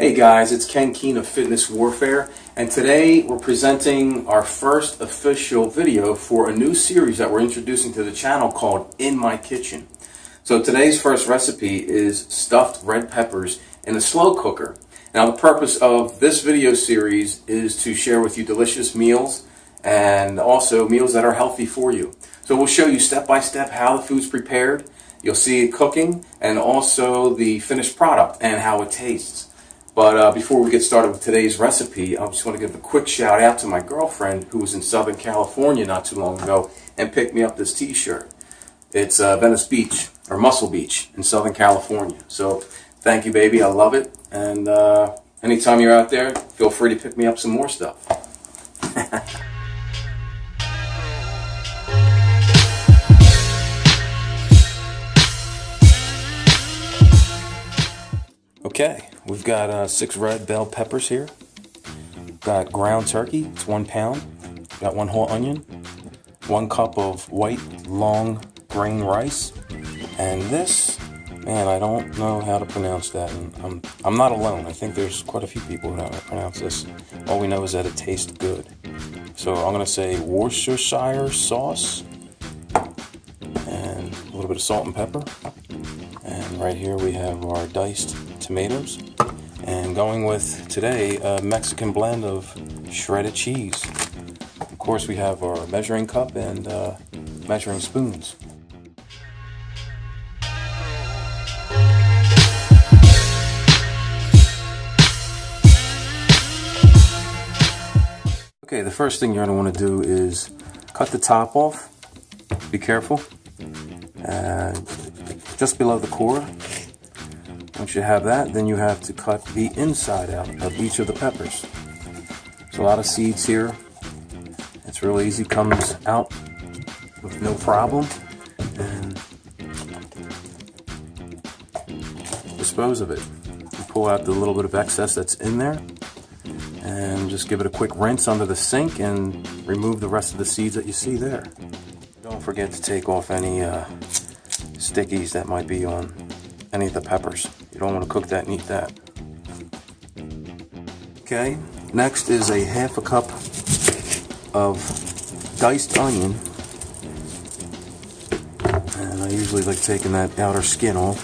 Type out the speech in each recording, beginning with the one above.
Hey guys, it's Keene of Fitness Warfare, and today we're presenting our first official video for a new series that we're introducing to the channel called In My Kitchen. So today's first recipe is stuffed red peppers in a slow cooker. Now the purpose of this video series is to share with you delicious meals and also meals that are healthy for you. So we'll show you step by step how the food's prepared. You'll see it cooking and also the finished product and how it tastes. But before we get started with today's recipe, I just want to give a quick shout out to my girlfriend who was in Southern California not too long ago and picked me up this t-shirt. It's Venice Beach, or Muscle Beach in Southern California. So thank you, baby. I love it. And anytime you're out there, feel free to pick me up some more stuff. Okay, we've got 6 red bell peppers here. Got ground turkey, it's 1 pound. Got 1 whole onion, 1 cup of white long grain rice, and this, man, I don't know how to pronounce that. And I'm not alone. I think there's quite a few people who don't know how to pronounce this. All we know is that it tastes good. So I'm gonna say Worcestershire sauce, and a little bit of salt and pepper. And right here we have our diced tomatoes, and going with today a Mexican blend of shredded cheese. Of course we have our measuring cup and measuring spoons. Okay, the first thing you're going to want to do is cut the top off. Be careful. Just below the core. Once you have that, then you have to cut the inside out of each of the peppers. There's a lot of seeds here. It's real easy, comes out with no problem. And dispose of it. You pull out the little bit of excess that's in there and just give it a quick rinse under the sink and remove the rest of the seeds that you see there. Don't forget to take off any stickies that might be on any of the peppers. You don't want to cook that and eat that. Okay, next is a 1/2 cup of diced onion. And I usually like taking that outer skin off,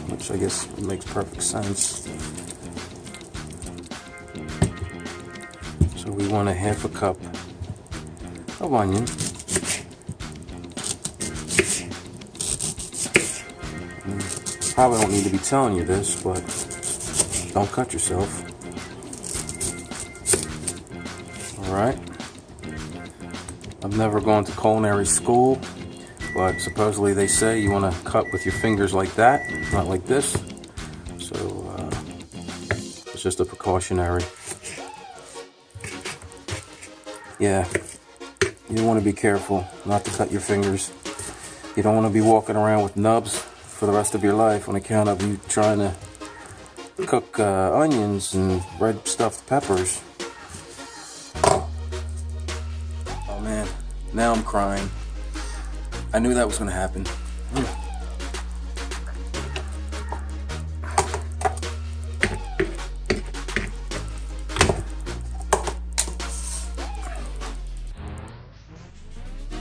which I guess makes perfect sense. So we want a 1/2 cup of onion. Probably don't need to be telling you this, but don't cut yourself. Alright. I've never gone to culinary school, but supposedly they say you want to cut with your fingers like that, not like this. So it's just a precautionary. Yeah, you want to be careful not to cut your fingers. You don't want to be walking around with nubs for the rest of your life on account of you trying to cook onions and red stuffed peppers. Oh man, now I'm crying. I knew that was going to happen.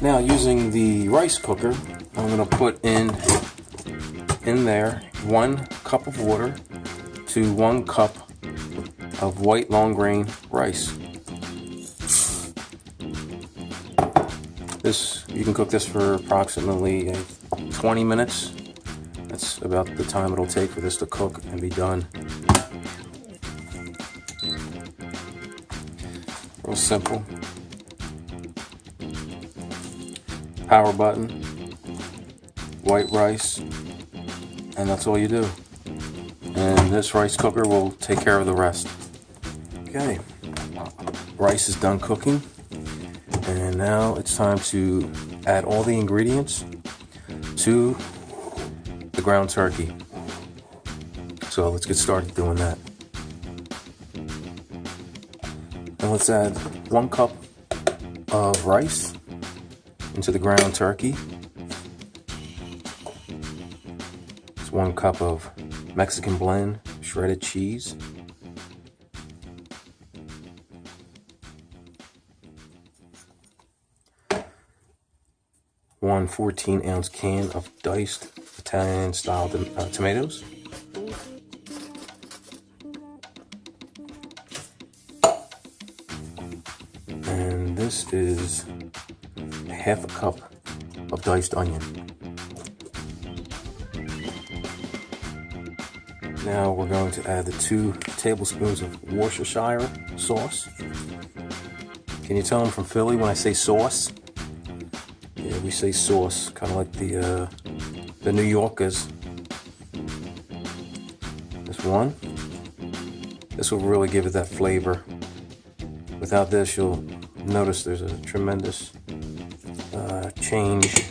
Now using the rice cooker, I'm going to put in there 1 cup of water to 1 cup of white long grain rice. You can cook this for approximately 20 minutes. That's about the time it'll take for this to cook and be done. Real simple. Power button, white rice, and that's all you do. And this rice cooker will take care of the rest. Okay, rice is done cooking, and now it's time to add all the ingredients to the ground turkey. So let's get started doing that. And let's add 1 cup of rice into the ground turkey. It's 1 cup of Mexican blend shredded cheese. one 14-ounce can of diced Italian-style tomatoes. And this is half a cup of diced onion. Now we're going to add the 2 tablespoons of Worcestershire sauce. Can you tell I'm from Philly when I say sauce? Yeah, we say sauce, kind of like the New Yorkers. This one. This will really give it that flavor. Without this, you'll notice there's a tremendous change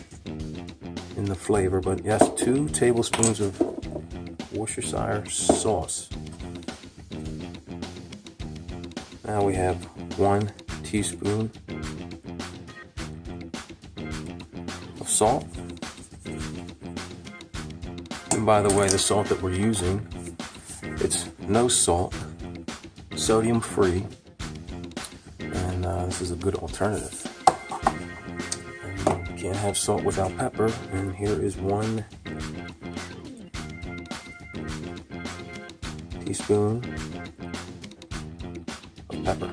in the flavor. But yes, 2 tablespoons of Worcestershire sauce. Now we have 1 teaspoon of salt. And by the way, the salt that we're using, it's no salt, sodium free, and this is a good alternative. And you can't have salt without pepper, and here is 1 teaspoon of pepper.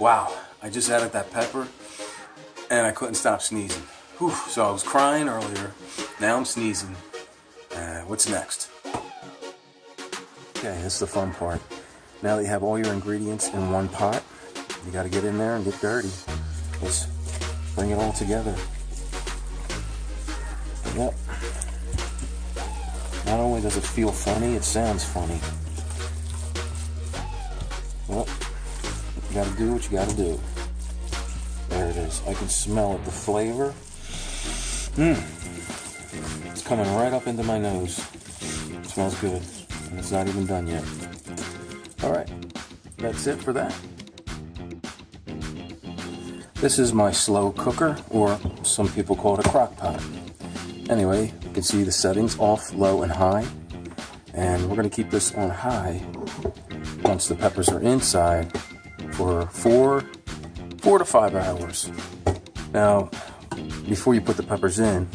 Wow, I just added that pepper and I couldn't stop sneezing. Whew, so I was crying earlier, now I'm sneezing. What's next? Okay, this is the fun part. Now that you have all your ingredients in one pot, you gotta get in there and get dirty. Let's bring it all together. Yep. Not only does it feel funny, it sounds funny. Well, you gotta do what you gotta do. There it is. I can smell it. The flavor. It's coming right up into my nose. It smells good. And it's not even done yet. Alright. That's it for that. This is my slow cooker, or some people call it a crock pot. Anyway, you can see the settings off, low, and high. And we're going to keep this on high once the peppers are inside for 4 to 5 hours. Now, before you put the peppers in,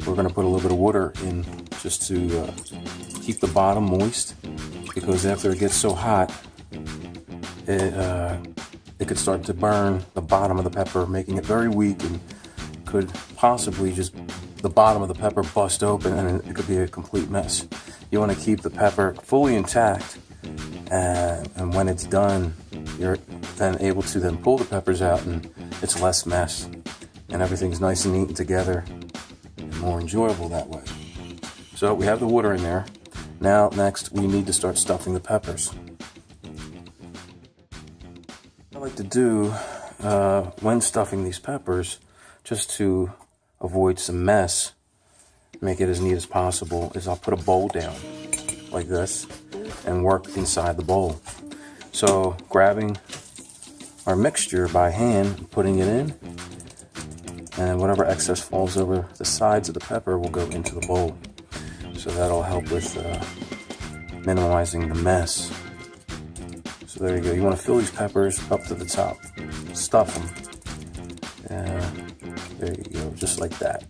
we're going to put a little bit of water in just to keep the bottom moist, because after it gets so hot, it could start to burn the bottom of the pepper, making it very weak, and could possibly just the bottom of the pepper bust open, and it could be a complete mess. You want to keep the pepper fully intact, and when it's done, you're then able to then pull the peppers out, and it's less mess, and everything's nice and neat and together, and more enjoyable that way. So we have the water in there. Now next we need to start stuffing the peppers. I like to do when stuffing these peppers, just to avoid some mess, make it as neat as possible, is I'll put a bowl down like this and work inside the bowl. So grabbing our mixture by hand, putting it in, and whatever excess falls over the sides of the pepper will go into the bowl. So that'll help with minimizing the mess. So there you go. You want to fill these peppers up to the top. Stuff them. There you go, just like that.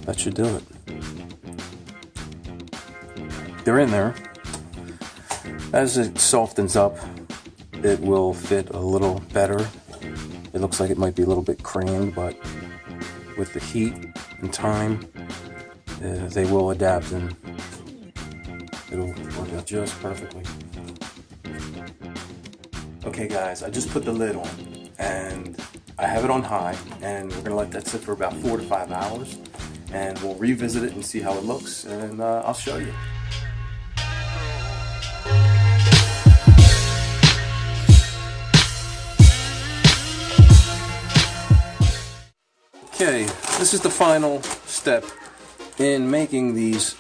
That should do it. They're in there. As it softens up, it will fit a little better. It looks like it might be a little bit crammed, but with the heat and time, they will adapt and it'll work out just perfectly. Okay guys, I just put the lid on and I have it on high, and we're gonna let that sit for about 4 to 5 hours. And we'll revisit it and see how it looks, and I'll show you. Okay, this is the final step in making these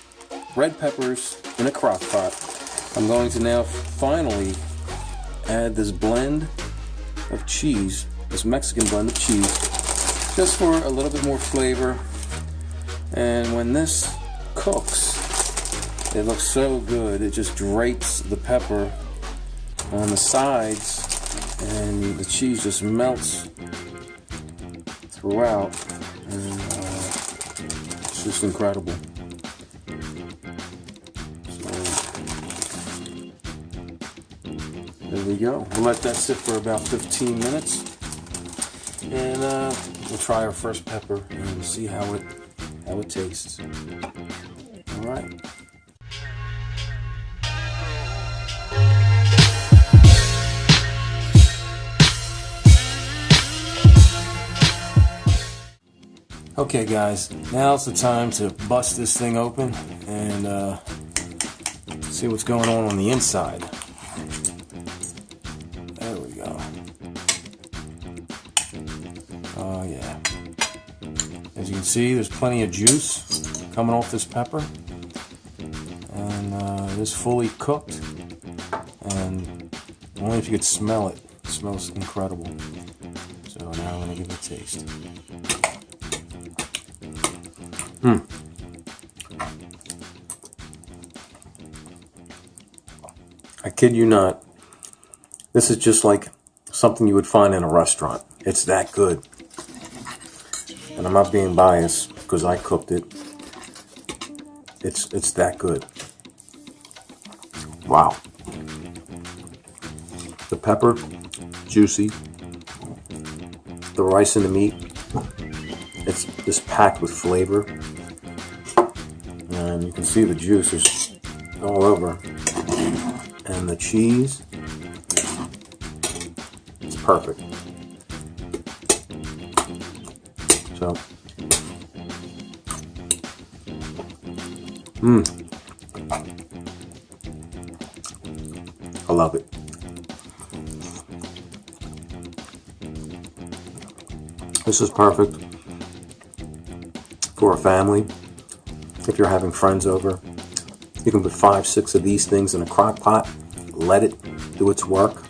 red peppers in a crock pot. I'm going to now finally add this blend of cheese, this Mexican blend of cheese, just for a little bit more flavor. And when this cooks, it looks so good. It just drapes the pepper on the sides, and the cheese just melts throughout, and it's just incredible. So there we go. We'll let that sit for about 15 minutes, and we'll try our first pepper and see how it tastes. All right. Okay guys, now's the time to bust this thing open and see what's going on the inside. There we go. Oh yeah. As you can see, there's plenty of juice coming off this pepper, and it is fully cooked, and only if you could smell it. It smells incredible. So now I'm going to give it a taste. I kid you not, this is just like something you would find in a restaurant. It's that good. And I'm not being biased because I cooked it. It's that good. Wow. The pepper, juicy. The rice and the meat, it's just packed with flavor. And you can see the juice is all over. And the cheese, it's perfect. So, I love it. This is perfect for a family. If you're having friends over, you can put 5, 6 of these things in a crock pot, let it do its work,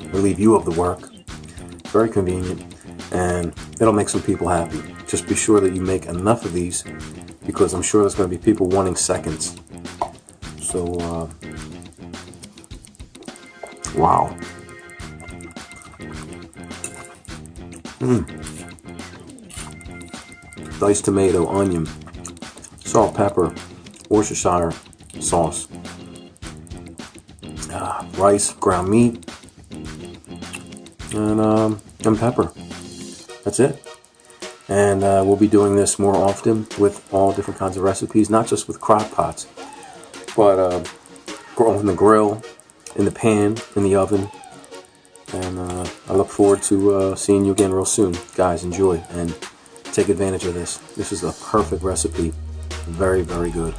relieve you of the work. Very convenient, and it'll make some people happy. Just be sure that you make enough of these, because I'm sure there's going to be people wanting seconds. So, wow. Diced tomato, onion, salt, pepper, Worcestershire sauce, rice, ground meat, and pepper. That's it. And we'll be doing this more often with all different kinds of recipes, not just with crock pots, but on the grill, in the pan, in the oven. And I look forward to seeing you again real soon. Guys, enjoy and take advantage of this. This is a perfect recipe. Very, very good.